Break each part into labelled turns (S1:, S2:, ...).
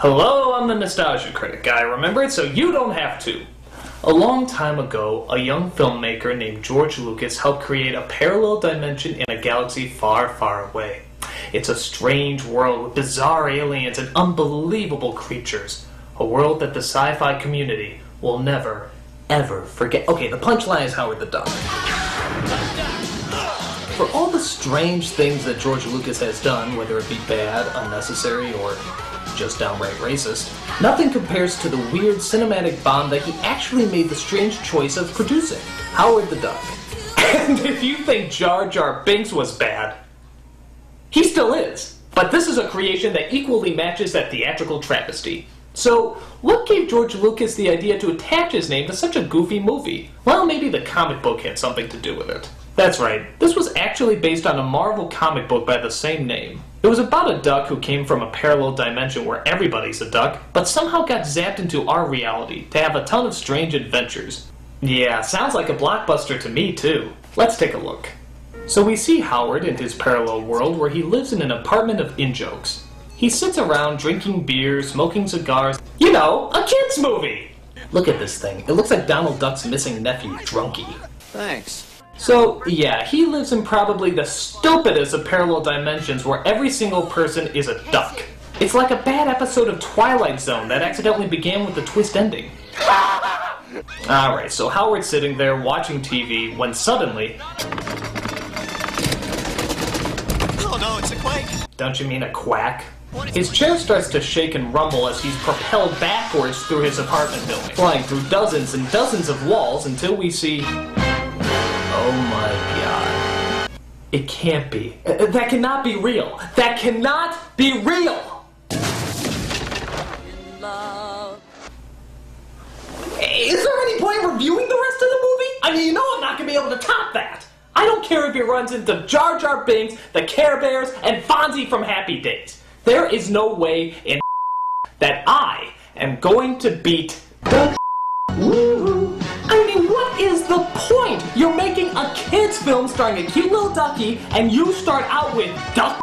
S1: Hello, I'm the Nostalgia Critic. I remember it so you don't have to. A long time ago, a young filmmaker named George Lucas helped create a parallel dimension in a galaxy far, far away. It's a strange world with bizarre aliens and unbelievable creatures. A world that the sci-fi community will never, ever forget. Okay, the punchline is Howard the Duck. For all the strange things that George Lucas has done, whether it be bad, unnecessary, or just downright racist, nothing compares to the weird cinematic bomb that he actually made the strange choice of producing, Howard the Duck. And if you think Jar Jar Binks was bad, he still is. But this is a creation that equally matches that theatrical travesty. So, what gave George Lucas the idea to attach his name to such a goofy movie? Well, maybe the comic book had something to do with it. That's right, this was actually based on a Marvel comic book by the same name. It was about a duck who came from a parallel dimension where everybody's a duck, but somehow got zapped into our reality to have a ton of strange adventures. Yeah, sounds like a blockbuster to me too. Let's take a look. So we see Howard in his parallel world where he lives in an apartment of in-jokes. He sits around drinking beer, smoking cigars. You know, a kid's movie! Look at this thing. It looks like Donald Duck's missing nephew, Drunky.
S2: Thanks.
S1: So, yeah, he lives in probably the stupidest of parallel dimensions where every single person is a duck. It's like a bad episode of Twilight Zone that accidentally began with a twist ending. Alright, so Howard's sitting there watching TV when suddenly...
S2: Oh no, it's a quake!
S1: Don't you mean a quack? His chair starts to shake and rumble as he's propelled backwards through his apartment building, flying through dozens and dozens of walls until we see... Oh my god. It can't be. That cannot be real. That cannot be real! Is there any point in reviewing the rest of the movie? I mean, you know I'm not going to be able to top that. I don't care if he runs into Jar Jar Binks, the Care Bears, and Fonzie from Happy Days. There is no way in that I am going to beat the I mean, what is the point? You're making a kid's film starring a cute little ducky, and you start out with duck.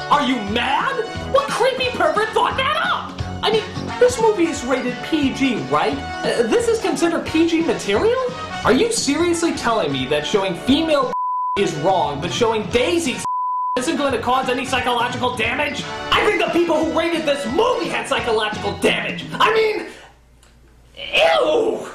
S1: Are you mad? What creepy pervert thought that up? I mean, this movie is rated PG, right? This is considered PG material? Are you seriously telling me that showing female is wrong, but showing Daisy's isn't going to cause any psychological damage? I think the people who rated this movie had psychological damage. I mean, ew!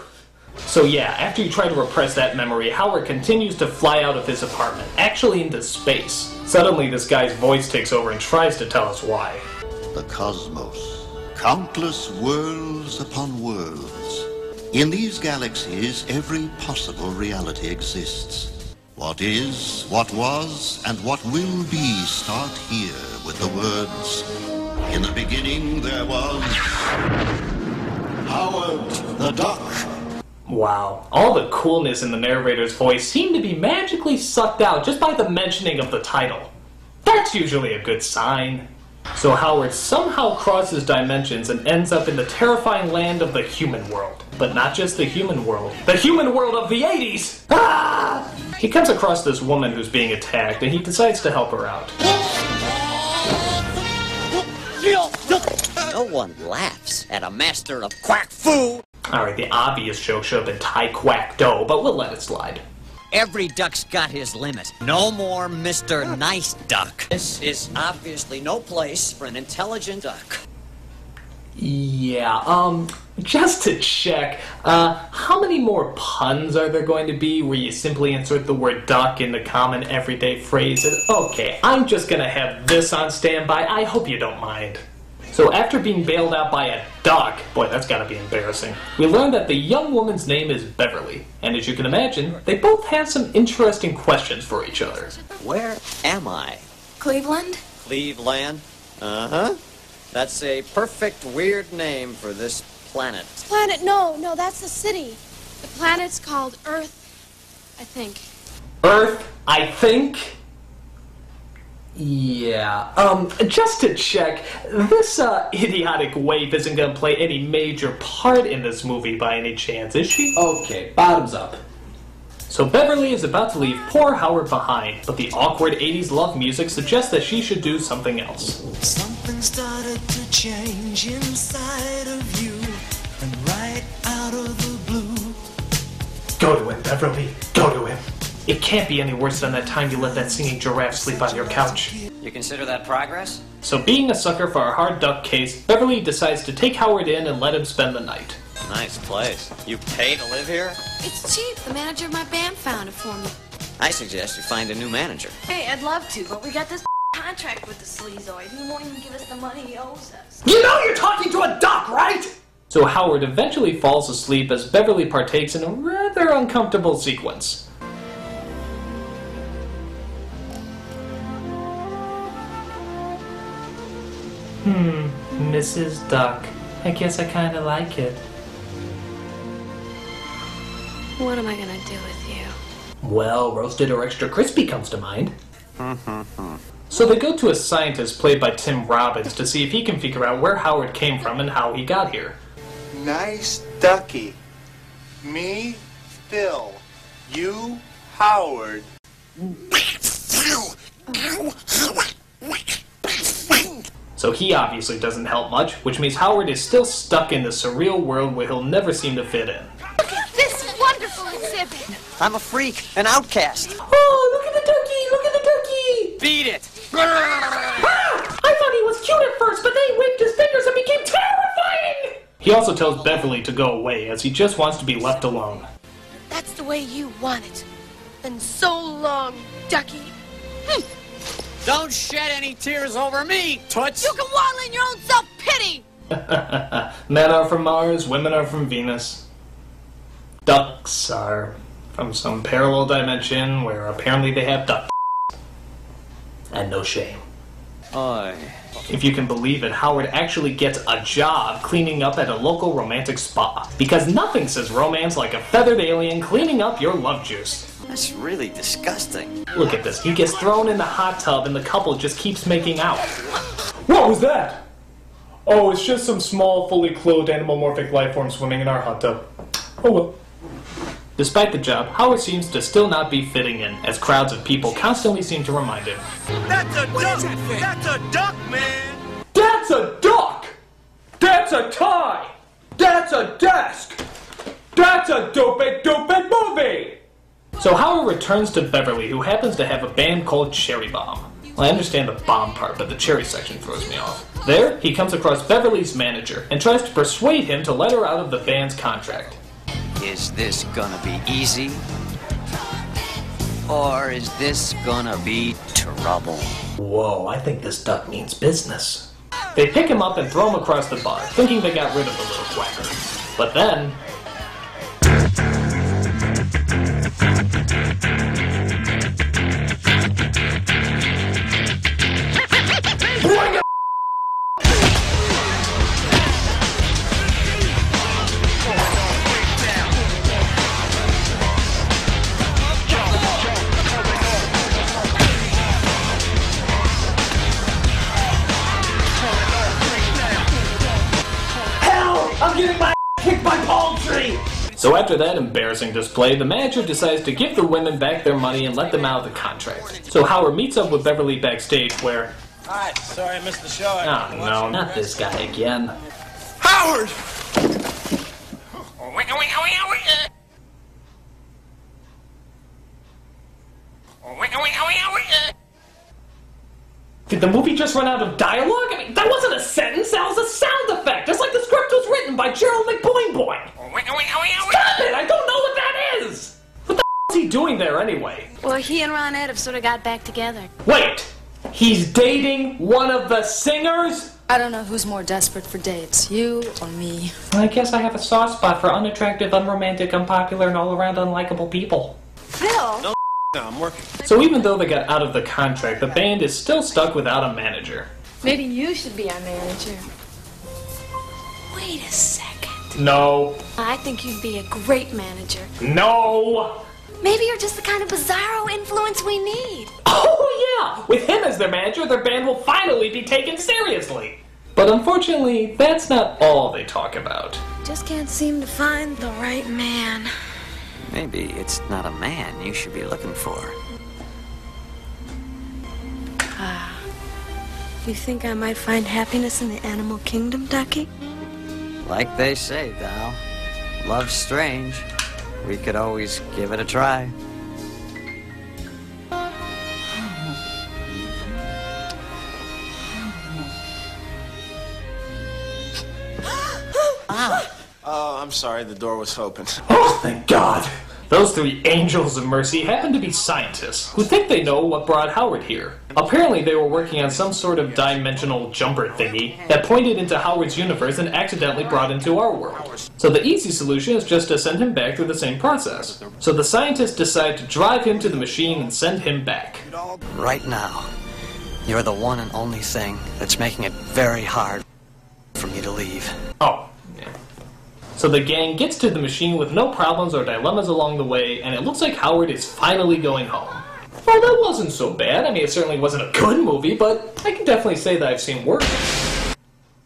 S1: So yeah, after you try to repress that memory, Howard continues to fly out of his apartment, actually into space. Suddenly this guy's voice takes over and tries to tell us why.
S3: The cosmos. Countless worlds upon worlds. In these galaxies, every possible reality exists. What is, what was, and what will be start here with the words, in the beginning there was Howard the Duck.
S1: Wow, all the coolness in the narrator's voice seemed to be magically sucked out just by the mentioning of the title. That's usually a good sign. So Howard somehow crosses dimensions and ends up in the terrifying land of the human world. But not just the human world of the 80s! Ah! He comes across this woman who's being attacked and he decides to help her out.
S2: No one laughs at a master of quack foo!
S1: Alright, the obvious joke should have been Thai quack dough, but we'll let it slide.
S2: Every duck's got his limit. No more Mr. Nice Duck. This is obviously no place for an intelligent duck.
S1: Yeah, just to check, how many more puns are there going to be where you simply insert the word duck in the common everyday phrases? Okay, I'm just gonna have this on standby. I hope you don't mind. So after being bailed out by a duck, boy, that's gotta be embarrassing, we learn that the young woman's name is Beverly. And as you can imagine, they both have some interesting questions for each other.
S2: Where am I?
S4: Cleveland?
S2: Cleveland? Uh-huh. That's a perfect weird name for this planet.
S4: Planet? No, that's the city. The planet's called Earth, I think.
S1: Earth, I think? Yeah, just to check, this, idiotic waif isn't gonna play any major part in this movie by any chance, is she? Okay, bottoms up. So Beverly is about to leave poor Howard behind, but the awkward 80s love music suggests that she should do something else.
S5: Something started to change inside of you, and right out of the blue.
S1: Go to him, Beverly. Go to him. It can't be any worse than that time you let that singing giraffe sleep on your couch.
S2: You consider that progress?
S1: So being a sucker for a hard duck case, Beverly decides to take Howard in and let him spend the night.
S2: Nice place. You pay to live here?
S4: It's cheap. The manager of my band found it for me.
S2: I suggest you find a new manager.
S6: Hey, I'd love to, but we got this contract with the sleazoid. He won't even give us the money he owes us.
S1: You know you're talking to a duck, right? So Howard eventually falls asleep as Beverly partakes in a rather uncomfortable sequence. Mrs. Duck. I guess I kinda like it.
S4: What am I gonna do with you?
S1: Well, roasted or extra crispy comes to mind. So they go to a scientist played by Tim Robbins to see if he can figure out where Howard came from and how he got here.
S7: Nice ducky. Me, Phil. You, Howard.
S1: So he obviously doesn't help much, which means Howard is still stuck in the surreal world where he'll never seem to fit in.
S4: Look at this wonderful exhibit.
S2: I'm a freak, an outcast.
S1: Oh, look at the ducky! Look at the ducky!
S2: Beat it!
S1: Ah! I thought he was cute at first, but then he whipped his fingers and became terrifying! He also tells Beverly to go away, as he just wants to be left alone.
S4: That's the way you want it. And so long, ducky.
S2: Don't shed any tears over me, Toots!
S4: You can waddle in your own self-pity!
S1: Men are from Mars, women are from Venus. Ducks are from some parallel dimension where apparently they have duck. And no shame.
S2: Oy.
S1: If you can believe it, Howard actually gets a job cleaning up at a local romantic spa. Because nothing says romance like a feathered alien cleaning up your love juice.
S2: That's really disgusting.
S1: Look at this. He gets thrown in the hot tub and the couple just keeps making out. What was that? Oh, it's just some small, fully clothed animalmorphic life form swimming in our hot tub. Oh well. Despite the job, Howard seems to still not be fitting in, as crowds of people constantly seem to remind him.
S7: That's a duck! That's a duck, man!
S1: That's a duck! That's a tie! That's a desk! That's a dope movie! So Howard returns to Beverly, who happens to have a band called Cherry Bomb. Well, I understand the bomb part, but the cherry section throws me off. There, he comes across Beverly's manager and tries to persuade him to let her out of the band's contract.
S2: Is this gonna be easy? Or is this gonna be trouble?
S1: Whoa, I think this duck means business. They pick him up and throw him across the bar, thinking they got rid of the little quacker. But then... I'm getting my kicked by palm tree! So after that embarrassing display, the manager decides to give the women back their money and let them out of the contract. So Howard meets up with Beverly backstage where...
S7: Hi, sorry I missed the show.
S1: Oh no, not this guy again.
S7: Howard!
S1: Did the movie just run out of dialogue? I mean, that wasn't a sentence, that was a sound effect! Just like the script was written by Gerald McBoing Boy! Stop it! I don't know what that is! What the is he doing there anyway?
S4: Well, he and Ron Ed have sort of got back together.
S1: Wait! He's dating one of the singers?
S6: I don't know who's more desperate for dates, you or me.
S1: I guess I have a soft spot for unattractive, unromantic, unpopular, and all-around unlikable people.
S6: Phil?
S7: No, I'm working.
S1: So even though they got out of the contract, the band is still stuck without a manager.
S6: Maybe you should be our manager.
S4: Wait a second.
S1: No.
S4: I think you'd be a great manager.
S1: No!
S4: Maybe you're just the kind of bizarro influence we need.
S1: Oh yeah! With him as their manager, their band will finally be taken seriously. But unfortunately, that's not all they talk about.
S4: Just can't seem to find the right man.
S2: Maybe it's not a man you should be looking for.
S4: You think I might find happiness in the animal kingdom, Ducky?
S2: Like they say, Val, love's strange. We could always give it a try.
S7: Oh, I'm sorry, the door was open.
S1: Oh, thank God! Those three angels of mercy happen to be scientists who think they know what brought Howard here. Apparently they were working on some sort of dimensional jumper thingy that pointed into Howard's universe and accidentally brought into our world. So the easy solution is just to send him back through the same process. So the scientists decide to drive him to the machine and send him back.
S2: Right now, you're the one and only thing that's making it very hard for me to leave.
S1: Oh. So the gang gets to the machine with no problems or dilemmas along the way, and it looks like Howard is finally going home. Well, that wasn't so bad. I mean, it certainly wasn't a good movie, but I can definitely say that I've seen worse.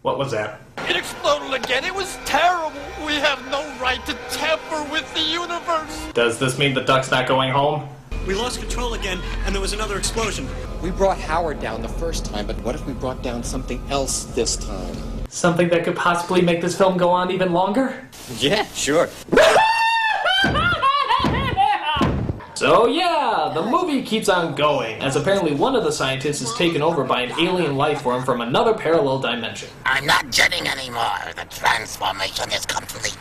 S1: What was that?
S7: It exploded again. It was terrible. We have no right to tamper with the universe.
S1: Does this mean the duck's not going home?
S8: We lost control again, and there was another explosion.
S9: We brought Howard down the first time, but what if we brought down something else this time?
S1: Something that could possibly make this film go on even longer?
S2: Yeah, sure.
S1: So yeah, the movie keeps on going, as apparently one of the scientists is taken over by an alien life form from another parallel dimension.
S10: I'm not jetting anymore. The transformation is complete.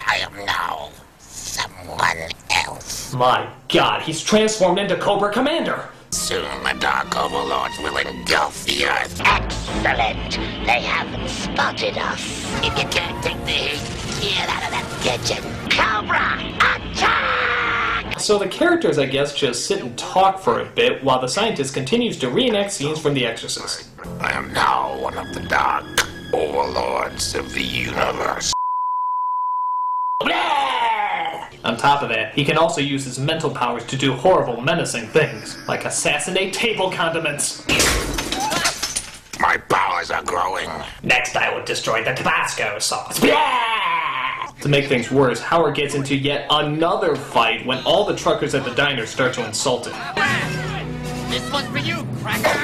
S10: I am now someone else.
S1: My God, he's transformed into Cobra Commander!
S10: Soon the Dark Overlords will engulf the Earth. Excellent! They haven't spotted us. If you can't take the heat, get out of that kitchen. Cobra, attack!
S1: So the characters, I guess, just sit and talk for a bit while the scientist continues to reenact scenes from The Exorcist.
S10: I am now one of the Dark Overlords of the universe.
S1: On top of that, he can also use his mental powers to do horrible, menacing things, like assassinate table condiments.
S10: My powers are growing.
S1: Next I will destroy the Tabasco sauce. To make things worse, Howard gets into yet another fight when all the truckers at the diner start to insult him.
S2: This one's for you, cracker!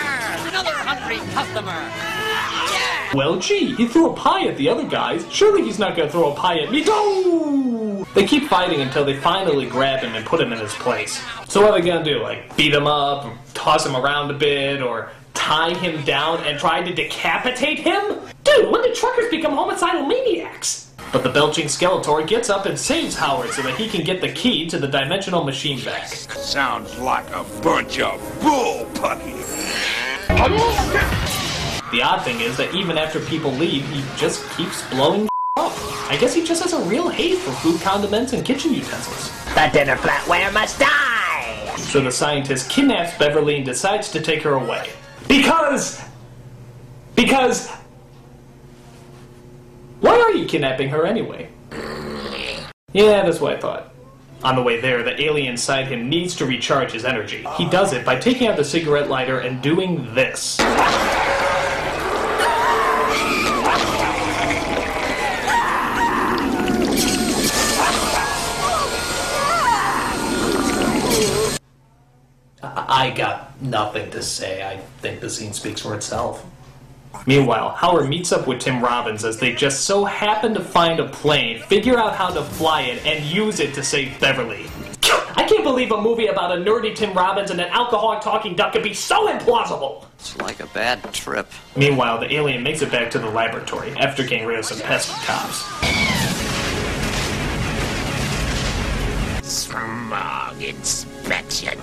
S2: Another hungry customer! Yeah!
S1: Well, gee, he threw a pie at the other guys. Surely he's not gonna throw a pie at me. No! They keep fighting until they finally grab him and put him in his place. So what are they gonna do? Like, beat him up, or toss him around a bit, or tie him down and try to decapitate him? Dude, when did truckers become homicidal maniacs? But the belching Skeletor gets up and saves Howard so that he can get the key to the dimensional machine back.
S7: Sounds like a bunch of bull puppies.
S1: The odd thing is that even after people leave, he just keeps blowing up. I guess he just has a real hate for food condiments and kitchen utensils.
S10: The dinner flatware must die!
S1: So the scientist kidnaps Beverly and decides to take her away. Because... Why are you kidnapping her anyway? Yeah, that's what I thought. On the way there, the alien inside him needs to recharge his energy. He does it by taking out the cigarette lighter and doing this. I got nothing to say. I think the scene speaks for itself. Meanwhile, Howard meets up with Tim Robbins as they just so happen to find a plane, figure out how to fly it, and use it to save Beverly. I can't believe a movie about a nerdy Tim Robbins and an alcoholic talking duck could be so implausible!
S2: It's like a bad trip.
S1: Meanwhile, the alien makes it back to the laboratory after getting rid of some pesky cops.
S10: Smog inspection.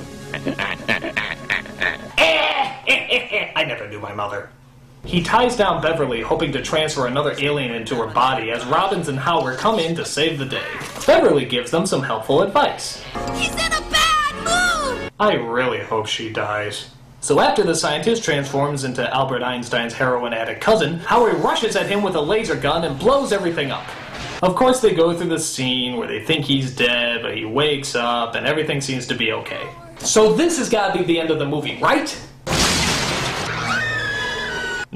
S1: I never knew my mother. He ties down Beverly, hoping to transfer another alien into her body as Robbins and Howard come in to save the day. Beverly gives them some helpful advice.
S6: He's in a bad mood!
S1: I really hope she dies. So after the scientist transforms into Albert Einstein's heroin addict cousin, Howard rushes at him with a laser gun and blows everything up. Of course, they go through the scene where they think he's dead, but he wakes up and everything seems to be okay. So this has got to be the end of the movie, right?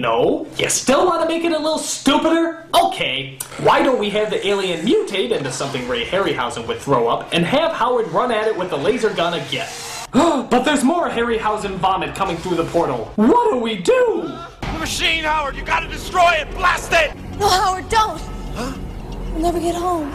S1: No? You still want to make it a little stupider? Okay. Why don't we have the alien mutate into something Ray Harryhausen would throw up and have Howard run at it with the laser gun again? But there's more Harryhausen vomit coming through the portal. What do we do?
S7: The machine, Howard! You gotta destroy it! Blast it!
S4: No, Howard, don't!
S7: Huh?
S4: We'll never get home.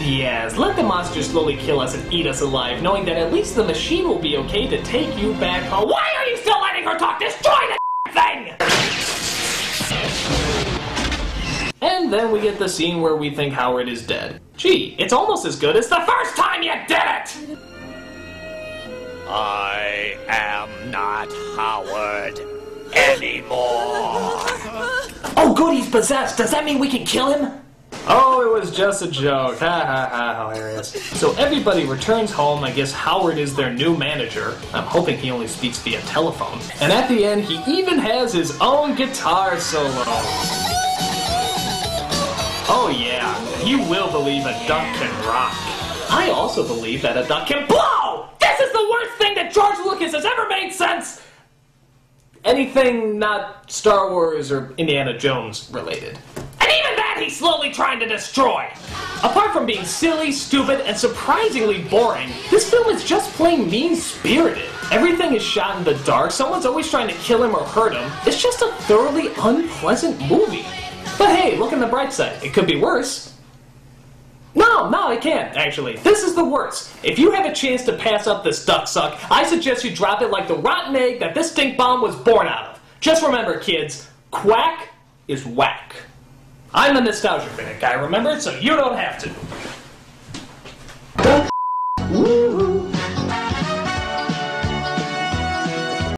S1: Yes, let the monster slowly kill us and eat us alive, knowing that at least the machine will be okay to take you back home. Why are you still letting her talk? Destroy the thing! And then we get the scene where we think Howard is dead. Gee, it's almost as good as the first time you did it!
S7: I am not Howard anymore.
S1: Oh good, he's possessed. Does that mean we can kill him? Oh, it was just a joke. Ha ha ha, hilarious. So everybody returns home. I guess Howard is their new manager. I'm hoping he only speaks via telephone. And at the end, he even has his own guitar solo. Oh yeah, you will believe a duck can rock. I also believe that a duck can blow! This is the worst thing that George Lucas has ever made since anything not Star Wars or Indiana Jones related. And even that he's slowly trying to destroy! Apart from being silly, stupid, and surprisingly boring, this film is just plain mean-spirited. Everything is shot in the dark, someone's always trying to kill him or hurt him. It's just a thoroughly unpleasant movie. But hey, look on the bright side. It could be worse. No, it can't, actually. This is the worst. If you have a chance to pass up this duck suck, I suggest you drop it like the rotten egg that this stink bomb was born out of. Just remember, kids, quack is whack. I'm the nostalgia critic guy, remember? So you don't have to.